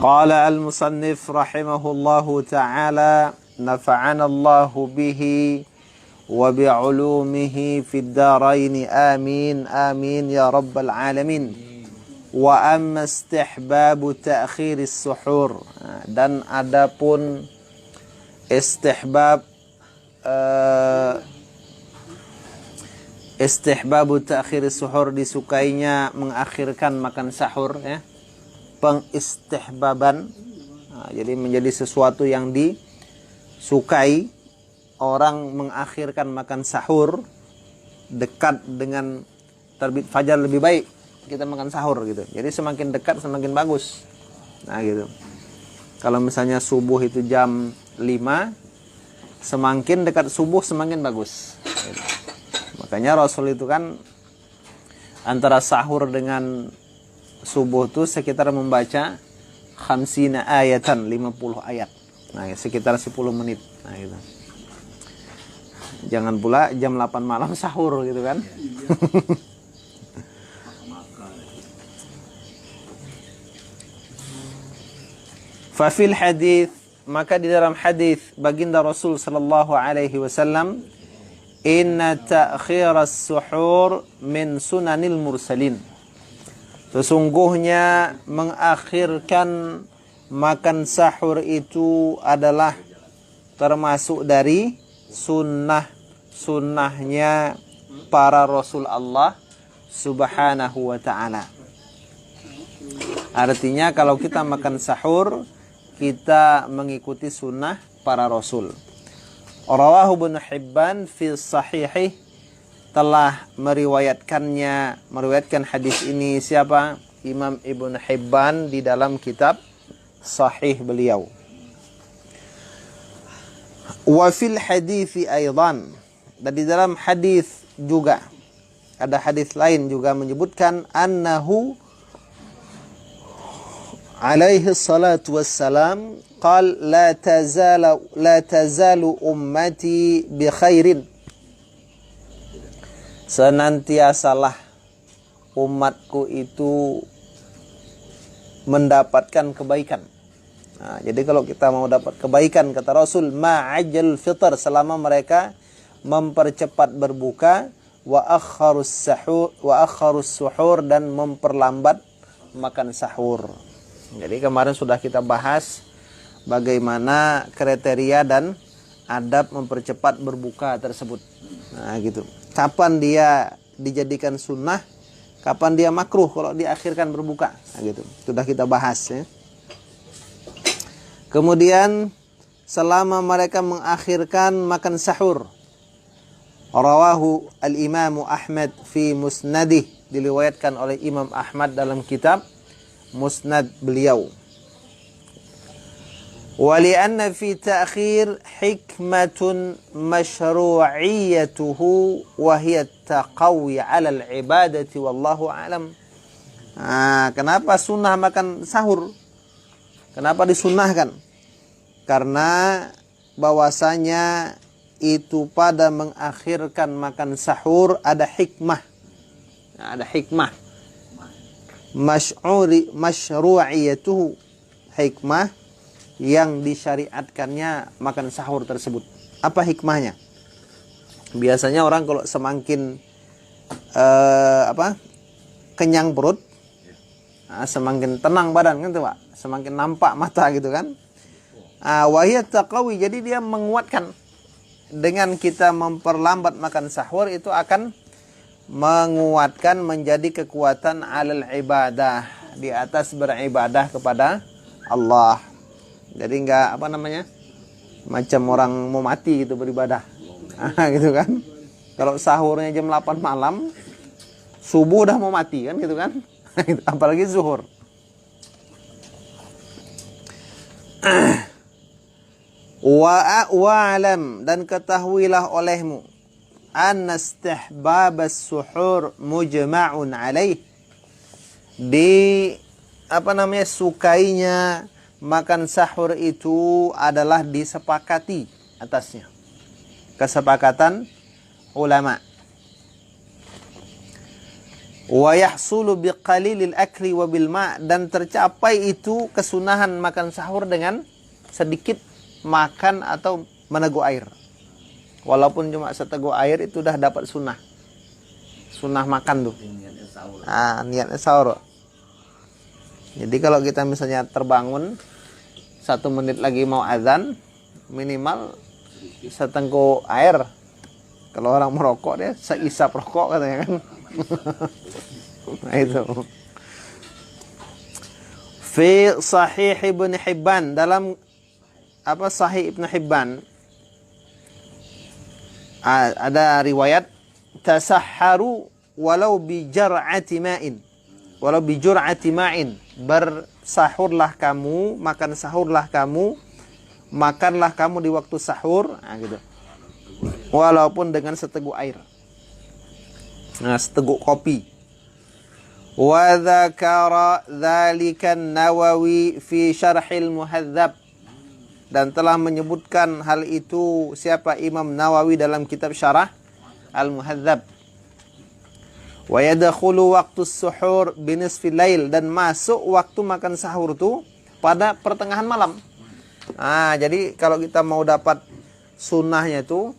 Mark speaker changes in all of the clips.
Speaker 1: Qala al-musannif rahimahullahu ta'ala nafa'ana Allahu bihi wa bi'ulumihi fid darain amin amin ya rabbal alamin. Wa amma istihbabu ta'khiris suhur, dan adapun istihbabu ta'khiris suhur, disukainya mengakhirkan makan sahur, ya. Pengistihbaban, jadi menjadi sesuatu yang disukai orang mengakhirkan makan sahur dekat dengan terbit fajar, lebih baik kita makan sahur gitu. Jadi semakin dekat semakin bagus. Nah gitu. Kalau misalnya subuh itu jam 5, semakin dekat subuh semakin bagus gitu. Makanya Rasul itu kan antara sahur dengan subuh tuh sekitar membaca 50 ayatan, 50 ayat. Nah, sekitar 10 menit. Nah, gitu. Jangan pula jam 8 malam sahur gitu kan. Fafil hadis, maka di dalam hadis baginda Rasul sallallahu alaihi wasallam, inna ta'khiras suhur min sunanil mursalin. Sesungguhnya mengakhirkan makan sahur itu adalah termasuk dari sunnahnya para Rasul Allah subhanahu wa ta'ala. Artinya kalau kita makan sahur, kita mengikuti sunnah para Rasul. Rawahu Ibnu Hibban fi sahihih, telah meriwayatkan hadis ini siapa? Imam Ibnu Hibban di dalam kitab sahih beliau. Wa fil hadithi aidan, dan di dalam hadis juga ada hadis lain juga menyebutkan annahu alaihi salatu wassalam qal la tazalu ummati bi khairin, senantiasalah umatku itu mendapatkan kebaikan. Nah, jadi kalau kita mau dapat kebaikan, kata Rasul, ma'ajjal fitr, selama mereka mempercepat berbuka, wa akharus suhur, dan memperlambat makan sahur. Jadi kemarin sudah kita bahas bagaimana kriteria dan adab mempercepat berbuka tersebut. Nah, gitu. Kapan dia dijadikan sunnah, kapan dia makruh kalau diakhirkan berbuka. Nah, gitu. Sudah kita bahas, ya. Kemudian selama mereka mengakhirkan makan sahur, rawahu al-Imam Ahmad fi musnadih, diriwayatkan oleh Imam Ahmad dalam kitab musnad beliau. Walianna fi ta'khir hikmatun mashru'iyyatuhu wa hiya taqawi 'ala al-ibadati wallahu a'lam. Kenapa sunnah makan sahur? Kenapa disunnahkan? Karena bahwasanya itu pada mengakhirkan makan sahur ada hikmah. Ada hikmah. Mashru'iyyatuhu, hikmah yang disyariatkannya makan sahur tersebut. Apa hikmahnya? Biasanya orang kalau semakin kenyang perut, semakin tenang badan kan tuh, Pak. Semakin nampak mata gitu kan. Wahiyat taqawi, jadi dia menguatkan. Dengan kita memperlambat makan sahur itu akan menguatkan, menjadi kekuatan alal ibadah, di atas beribadah kepada Allah. Jadi enggak macam orang mau mati gitu beribadah. Gitu kan. Kalau sahurnya jam 8 malam, subuh udah mau mati kan gitu kan. Apalagi zuhur. Wa'alam, dan ketahuilah olehmu, anna istihbabas suhur mujma'un alaih, sukainya makan sahur itu adalah disepakati atasnya, kesepakatan ulama. Wa yahsulu biqalilil akli wa bil ma', dan tercapai itu kesunahan makan sahur dengan sedikit makan atau meneguk air. Walaupun cuma seteguk air itu udah dapat sunnah. Sunnah makan tuh. Niatnya sahur. Jadi kalau kita misalnya terbangun 1 menit lagi mau azan, minimal setengkuk air. Kalau orang merokok dia seisap rokok katanya kan. Nah itu. Fi Sahih Ibn Hibban, dalam Sahih Ibn Hibban ada riwayat tasahharu walau bi jar'ati ma'in. Walau bi jur'ati ma'in. Bersahurlah kamu, makan sahurlah kamu, makanlah kamu di waktu sahur, nah gitu. Walaupun dengan seteguk air. Nah, seteguk kopi. Wa dzakara dzalika Nawawi fi Syarhil Muhadzab, dan telah menyebutkan hal itu siapa? Imam Nawawi dalam kitab Syarah Al-Muhadzab. Wa yadkhulu waqtu suhur binisfil lail, dan masuk waktu makan sahur itu pada pertengahan malam. Nah, jadi kalau kita mau dapat sunnahnya itu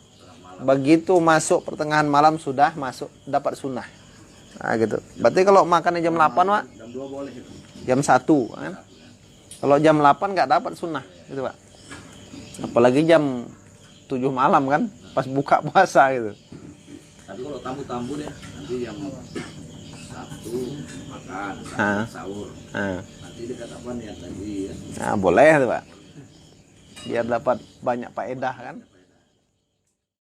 Speaker 1: begitu masuk pertengahan malam sudah masuk dapat sunnah. Nah, gitu. Berarti kalau makannya jam 8, Pak.
Speaker 2: Jam 2 boleh itu.
Speaker 1: Jam 1, kan? Kalau jam 8 enggak dapat sunnah, gitu, Pak. Apalagi jam 7 malam kan, pas buka puasa gitu.
Speaker 2: Tapi kalau tamu-tamu deh, nanti jam 1 makan, sahur. Nanti dekat apa niat tadi ya.
Speaker 1: Nah, boleh tuh, Pak. Biar dapat banyak faedah kan.